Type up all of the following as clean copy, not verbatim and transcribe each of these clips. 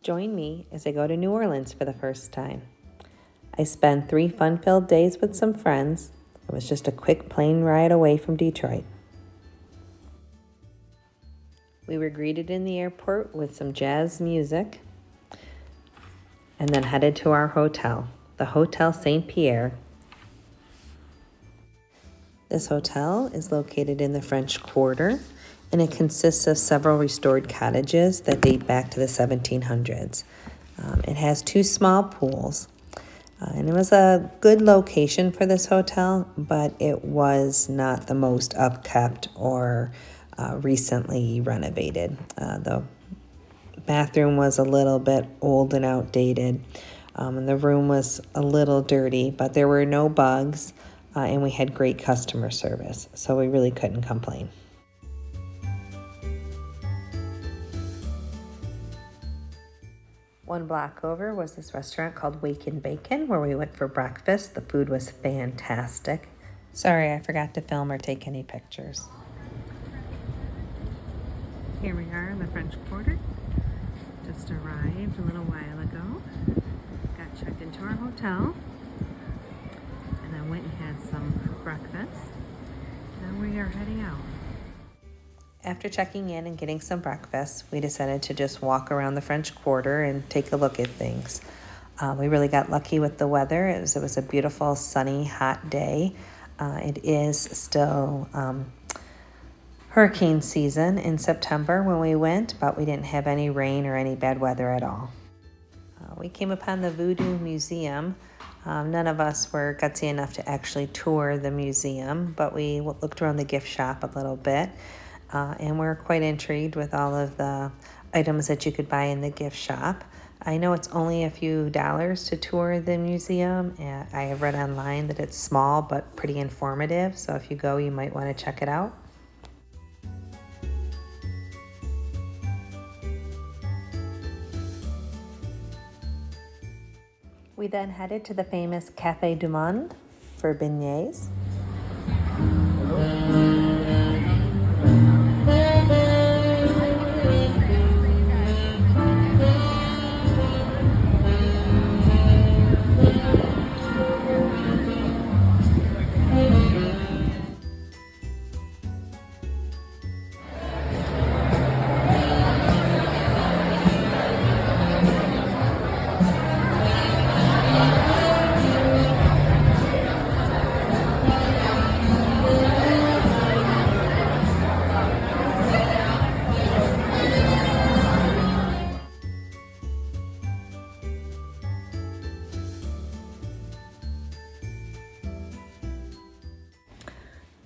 Join me as I go to New Orleans for the first time. I spent 3 fun-filled days with some friends. It was just a quick plane ride away from Detroit. We were greeted in the airport with some jazz music and then headed to our hotel, the Hotel St. Pierre. This hotel is located in the French Quarter, and it consists of several restored cottages that date back to the 1700s. It has 2 small pools, and it was a good location for this hotel, but it was not the most upkept or recently renovated. The bathroom was a little bit old and outdated, and the room was a little dirty, but there were no bugs, and we had great customer service, so we really couldn't complain. One block over was this restaurant called Wake and Bacon, where we went for breakfast. The food was fantastic. Sorry, I forgot to film or take any pictures. Here we are in the French Quarter. Just arrived a little while ago. Got checked into our hotel. And then went and had some breakfast. Now we are heading out. After checking in and getting some breakfast, we decided to just walk around the French Quarter and take a look at things. We really got lucky with the weather. It was a beautiful, sunny, hot day. It is still hurricane season in September when we went, but we didn't have any rain or any bad weather at all. We came upon the Voodoo Museum. None of us were gutsy enough to actually tour the museum, but we looked around the gift shop a little bit. And we're quite intrigued with all of the items that you could buy in the gift shop. I know it's only a few dollars to tour the museum. I have read online that it's small but pretty informative, so if you go, you might want to check it out. We then headed to the famous Café du Monde for beignets.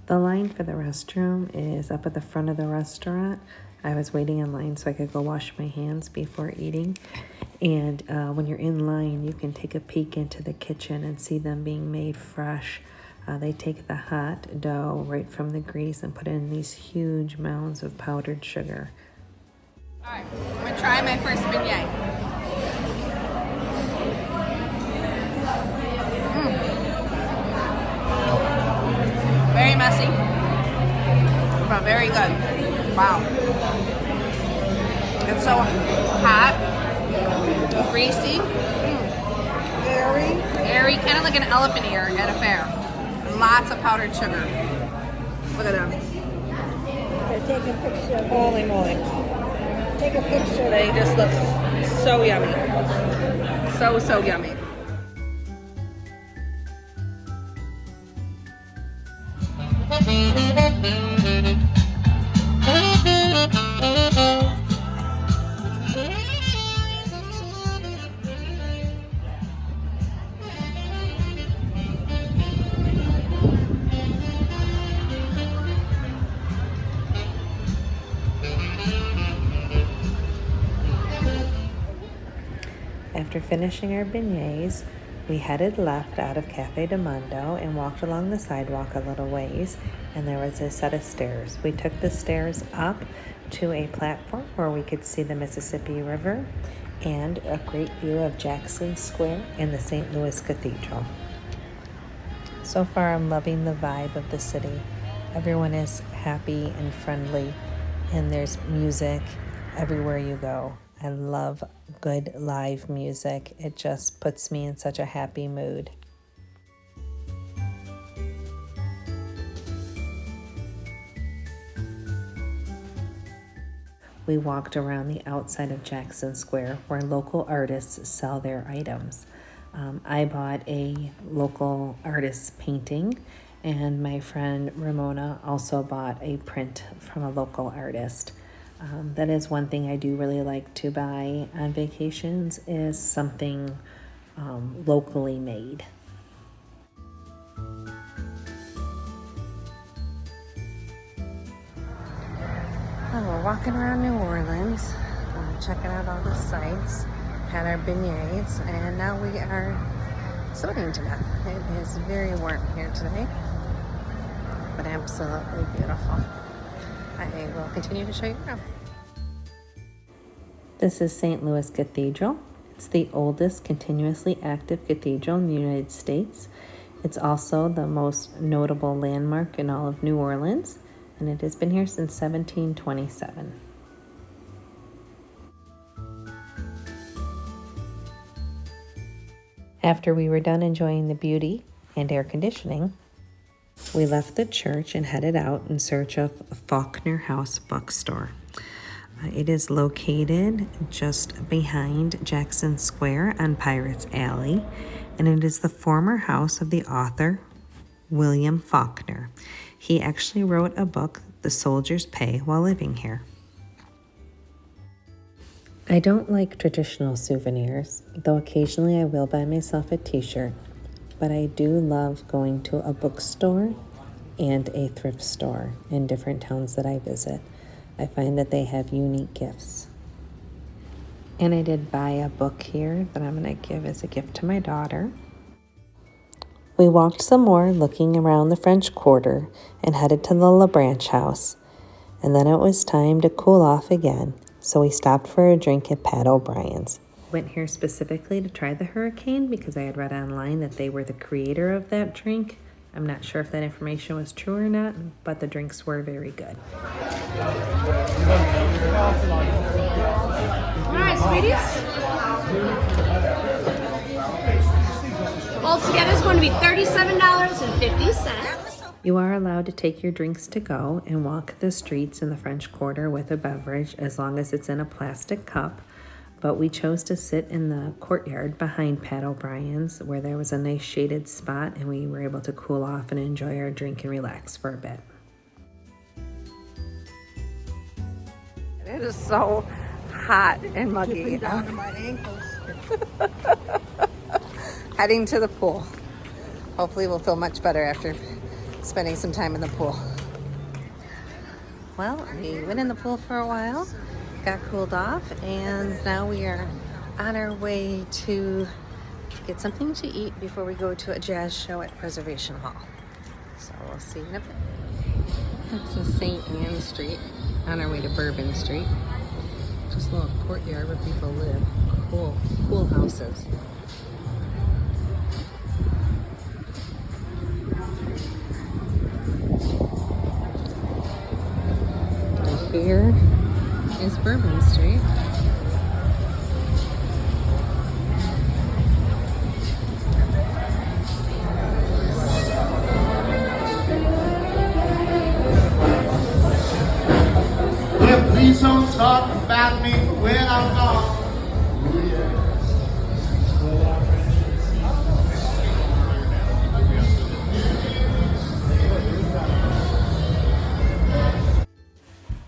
The line for the restroom is up at the front of the restaurant. I was waiting in line so I could go wash my hands before eating. And when you're in line, you can take a peek into the kitchen and see them being made fresh. They take the hot dough right from the grease and put it in these huge mounds of powdered sugar. All right, I'm gonna try my first beignet. Very messy, but very good. Wow. It's so hot, greasy, airy, kind of like an elephant ear at a fair. Lots of powdered sugar. Look at them. Take a picture. Holy moly. Take a picture. They just look so yummy. So yummy. After finishing our beignets, we headed left out of Café du Monde and walked along the sidewalk a little ways, and there was a set of stairs. We took the stairs up to a platform where we could see the Mississippi River and a great view of Jackson Square and the St. Louis Cathedral. So far, I'm loving the vibe of the city. Everyone is happy and friendly, and there's music everywhere you go. I love good live music. It just puts me in such a happy mood. We walked around the outside of Jackson Square where local artists sell their items. I bought a local artist's painting, and my friend Ramona also bought a print from a local artist. That is one thing I do really like to buy on vacations, is something locally made. Oh, we're walking around New Orleans, checking out all the sights, had our beignets, and now we are sweating to death. It is very warm here today, but absolutely beautiful. I will continue to show you around. This is St. Louis Cathedral. It's the oldest continuously active cathedral in the United States. It's also the most notable landmark in all of New Orleans, and it has been here since 1727. After we were done enjoying the beauty and air conditioning, we left the church and headed out in search of Faulkner House Bookstore. It is located just behind Jackson Square on Pirates Alley, and it is the former house of the author William Faulkner. He actually wrote a book, The Soldier's Pay, while living here. I don't like traditional souvenirs, though occasionally I will buy myself a t-shirt, but I do love going to a bookstore and a thrift store in different towns that I visit. I find that they have unique gifts. And I did buy a book here that I'm going to give as a gift to my daughter. We walked some more looking around the French Quarter and headed to the LaBranche House. And then it was time to cool off again, so we stopped for a drink at Pat O'Brien's. Went here specifically to try the Hurricane because I had read online that they were the creator of that drink. I'm not sure if that information was true or not, but the drinks were very good. All right, sweeties. Altogether it's going to be $37.50. You are allowed to take your drinks to go and walk the streets in the French Quarter with a beverage as long as it's in a plastic cup. But we chose to sit in the courtyard behind Pat O'Brien's where there was a nice shaded spot and we were able to cool off and enjoy our drink and relax for a bit. It is so hot and muggy. Down to my ankles. Heading to the pool. Hopefully we'll feel much better after spending some time in the pool. Well, we went in the pool for a while, got cooled off, and now we are on our way to get something to eat before we go to a jazz show at Preservation Hall. So we'll see you in a bit. This is St. Anne Street on our way to Bourbon Street. Just a little courtyard where people live. Cool houses. And here is Bourbon Street. Yeah, please don't talk about me when I'm gone.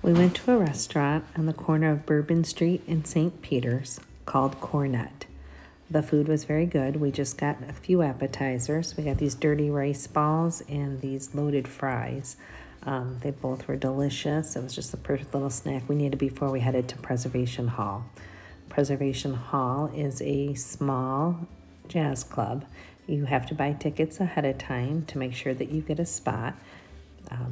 We went to a restaurant on the corner of Bourbon Street and St. Peter's called Cornet. The food was very good. We just got a few appetizers. We got these dirty rice balls and these loaded fries. They both were delicious. It was just the perfect little snack we needed before we headed to Preservation Hall. Preservation Hall is a small jazz club. You have to buy tickets ahead of time to make sure that you get a spot.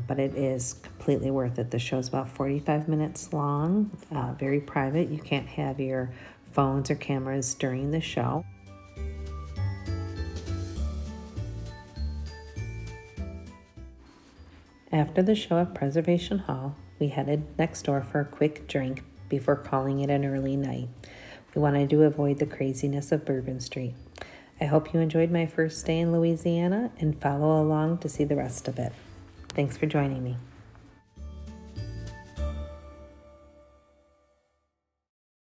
But it is completely worth it. The show's about 45 minutes long, very private. You can't have your phones or cameras during the show. After the show at Preservation Hall, we headed next door for a quick drink before calling it an early night. We wanted to avoid the craziness of Bourbon Street. I hope you enjoyed my first day in Louisiana and follow along to see the rest of it. Thanks for joining me.